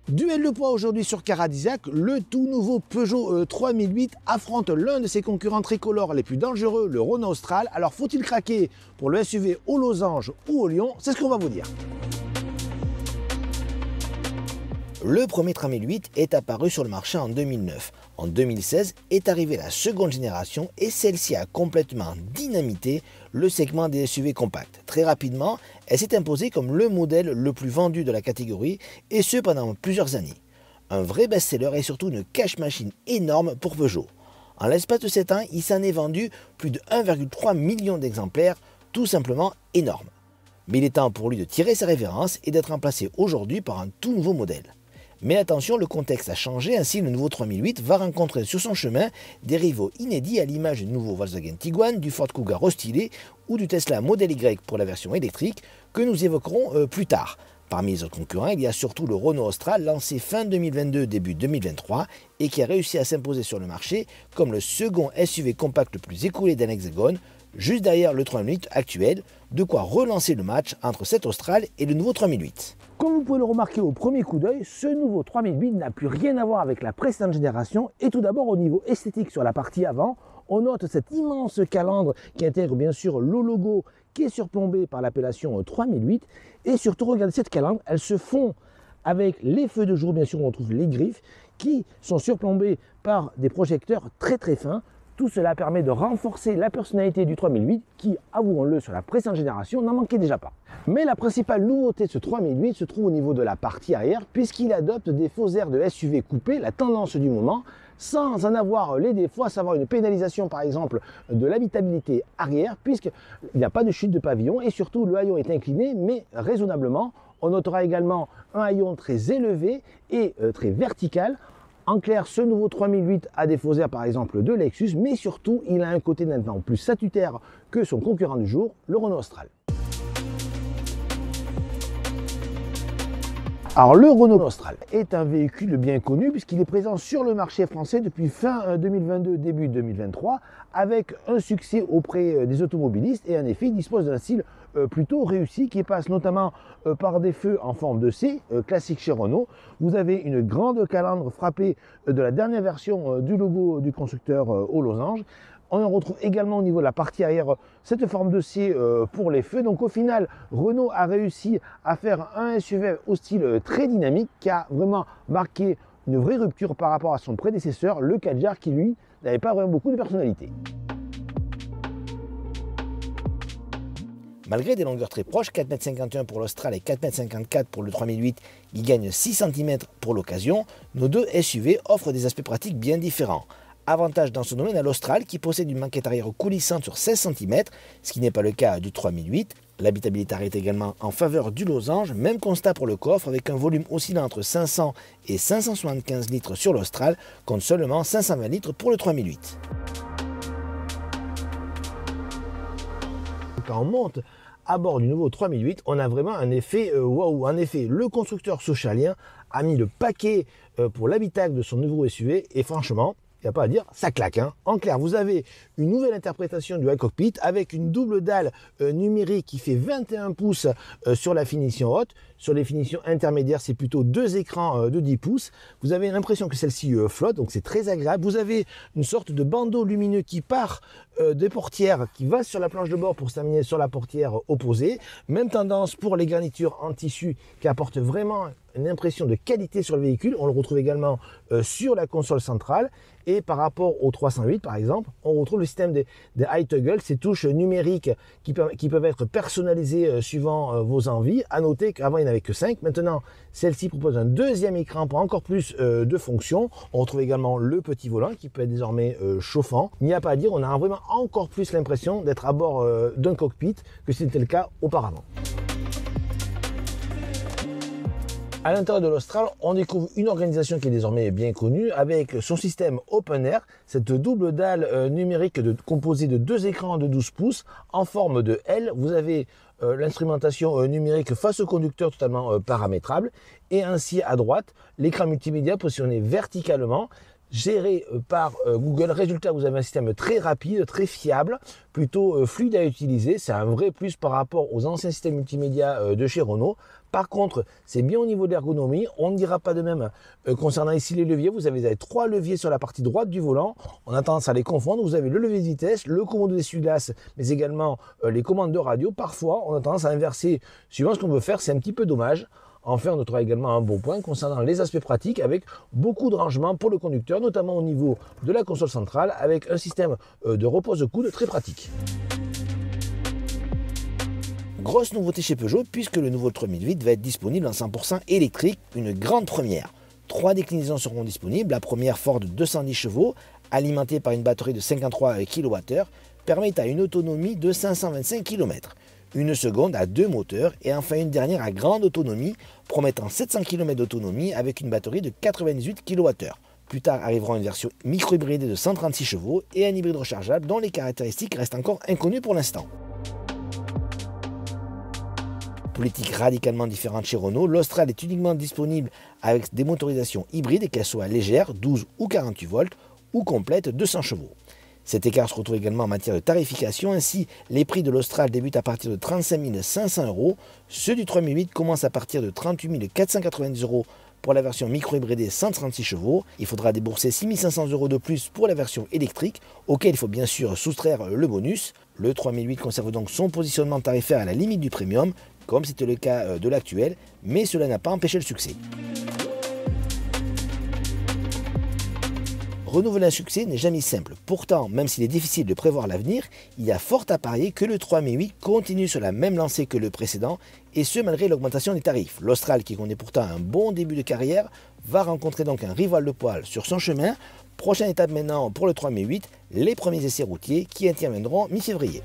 Duel de poids aujourd'hui sur Caradiszac, le tout nouveau Peugeot 3008 affronte l'un de ses concurrents tricolores les plus dangereux, le Renault Austral. Alors faut-il craquer pour le SUV au losange ou au lion? C'est ce qu'on va vous dire. Le premier 3008 est apparu sur le marché en 2009. En 2016 est arrivée la seconde génération et celle-ci a complètement dynamité le segment des SUV compacts. Très rapidement, elle s'est imposée comme le modèle le plus vendu de la catégorie et ce pendant plusieurs années. Un vrai best-seller et surtout une cash machine énorme pour Peugeot. En l'espace de 7 ans, il s'en est vendu plus de 1,3 million d'exemplaires, tout simplement énorme. Mais il est temps pour lui de tirer sa révérence et d'être remplacé aujourd'hui par un tout nouveau modèle. Mais attention, le contexte a changé, ainsi le nouveau 3008 va rencontrer sur son chemin des rivaux inédits à l'image du nouveau Volkswagen Tiguan, du Ford Kuga restylé ou du Tesla Model Y pour la version électrique que nous évoquerons plus tard. Parmi les autres concurrents, il y a surtout le Renault Austral lancé fin 2022, début 2023 et qui a réussi à s'imposer sur le marché comme le second SUV compact le plus écoulé d'un hexagone, juste derrière le 3008 actuel, de quoi relancer le match entre cet Austral et le nouveau 3008. Comme vous pouvez le remarquer au premier coup d'œil, ce nouveau 3008 n'a plus rien à voir avec la précédente génération. Et tout d'abord au niveau esthétique sur la partie avant, on note cette immense calandre qui intègre bien sûr le logo qui est surplombé par l'appellation 3008. Et surtout, regardez cette calandre, elle se fond avec les feux de jour, bien sûr on retrouve les griffes qui sont surplombées par des projecteurs très fins. Tout cela permet de renforcer la personnalité du 3008 qui, avouons-le, sur la précédente génération n'en manquait déjà pas. Mais la principale nouveauté de ce 3008 se trouve au niveau de la partie arrière puisqu'il adopte des faux airs de SUV coupé, la tendance du moment, sans en avoir les défauts, à savoir une pénalisation par exemple de l'habitabilité arrière puisqu'il n'y a pas de chute de pavillon et surtout le haillon est incliné mais raisonnablement. On notera également un haillon très élevé et très vertical. En clair, ce nouveau 3008 a des faux airs par exemple de Lexus, mais surtout il a un côté maintenant plus statutaire que son concurrent du jour, le Renault Austral. Alors le Renault Austral est un véhicule bien connu puisqu'il est présent sur le marché français depuis fin 2022, début 2023 avec un succès auprès des automobilistes et en effet il dispose d'un style plutôt réussi qui passe notamment par des feux en forme de C, classique chez Renault. Vous avez une grande calandre frappée de la dernière version du logo du constructeur au losange. On en retrouve également au niveau de la partie arrière cette forme de C pour les feux. Donc au final, Renault a réussi à faire un SUV au style très dynamique qui a vraiment marqué une vraie rupture par rapport à son prédécesseur, le Kadjar, qui lui n'avait pas vraiment beaucoup de personnalité. Malgré des longueurs très proches, 4,51 m pour l'Austral et 4,54 m pour le 3008, qui gagne 6 cm pour l'occasion, nos deux SUV offrent des aspects pratiques bien différents. Avantage dans ce domaine à l'Austral qui possède une banquette arrière coulissante sur 16 cm, ce qui n'est pas le cas du 3008. L'habitabilité est également en faveur du losange, même constat pour le coffre avec un volume oscillant entre 500 et 575 litres sur l'Austral, contre seulement 520 litres pour le 3008. Quand on monte à bord du nouveau 3008, on a vraiment un effet waouh. En effet, le constructeur socialien a mis le paquet pour l'habitacle de son nouveau SUV et franchement, il n'y a pas à dire, ça claque. En clair, vous avez une nouvelle interprétation du iCockpit avec une double dalle numérique qui fait 21 pouces sur la finition haute. Sur les finitions intermédiaires, c'est plutôt deux écrans de 10 pouces. Vous avez l'impression que celle-ci flotte, donc c'est très agréable. Vous avez une sorte de bandeau lumineux qui part des portières, qui va sur la planche de bord pour se terminer sur la portière opposée. Même tendance pour les garnitures en tissu qui apportent vraiment une impression de qualité sur le véhicule. On le retrouve également sur la console centrale. Et par rapport au 308 par exemple, on retrouve le système des iToggle, ces touches numériques qui peuvent être personnalisées suivant vos envies. À noter qu'avant il n'y en avait que 5. Maintenant, celle-ci propose un deuxième écran pour encore plus de fonctions. On retrouve également le petit volant qui peut être désormais chauffant. Il n'y a pas à dire, on a vraiment encore plus l'impression d'être à bord d'un cockpit que c'était le cas auparavant. À l'intérieur de l'Austral, on découvre une organisation qui est désormais bien connue avec son système Open Air, cette double dalle numérique composée de deux écrans de 12 pouces en forme de L. Vous avez l'instrumentation numérique face au conducteur totalement paramétrable et ainsi à droite, l'écran multimédia positionné verticalement géré par Google. Résultat, vous avez un système très rapide, très fiable, plutôt fluide à utiliser. C'est un vrai plus par rapport aux anciens systèmes multimédia de chez Renault. Par contre, c'est bien au niveau de l'ergonomie. On ne dira pas de même concernant ici les leviers. Vous avez 3 leviers sur la partie droite du volant. On a tendance à les confondre. Vous avez le levier de vitesse, le commande d'essuie-glace, mais également les commandes de radio. Parfois, on a tendance à inverser suivant ce qu'on veut faire. C'est un petit peu dommage. Enfin, on notera également un bon point concernant les aspects pratiques avec beaucoup de rangements pour le conducteur, notamment au niveau de la console centrale avec un système de repose-coude très pratique. Grosse nouveauté chez Peugeot puisque le nouveau 3008 va être disponible en 100% électrique, une grande première. 3 déclinaisons seront disponibles. La première, Ford 210 chevaux, alimentée par une batterie de 53 kWh, permet à une autonomie de 525 km. Une seconde à 2 moteurs et enfin une dernière à grande autonomie, promettant 700 km d'autonomie avec une batterie de 98 kWh. Plus tard arriveront une version micro-hybridée de 136 chevaux et un hybride rechargeable dont les caractéristiques restent encore inconnues pour l'instant. Politique radicalement différente chez Renault, l'Austral est uniquement disponible avec des motorisations hybrides, qu'elles soient légères, 12 ou 48 volts, ou complètes, 200 chevaux. Cet écart se retrouve également en matière de tarification. Ainsi, les prix de l'Austral débutent à partir de 35 500 €. Ceux du 3008 commencent à partir de 38 490 € pour la version micro-hybridée 136 chevaux. Il faudra débourser 6 500 € de plus pour la version électrique, auquel il faut bien sûr soustraire le bonus. Le 3008 conserve donc son positionnement tarifaire à la limite du premium, comme c'était le cas de l'actuel, mais cela n'a pas empêché le succès. Renouveler un succès n'est jamais simple. Pourtant, même s'il est difficile de prévoir l'avenir, il y a fort à parier que le 3008 continue sur la même lancée que le précédent, et ce malgré l'augmentation des tarifs. L'Austral, qui connaît pourtant un bon début de carrière, va rencontrer donc un rival de poil sur son chemin. Prochaine étape maintenant pour le 3008, les premiers essais routiers qui interviendront mi-février.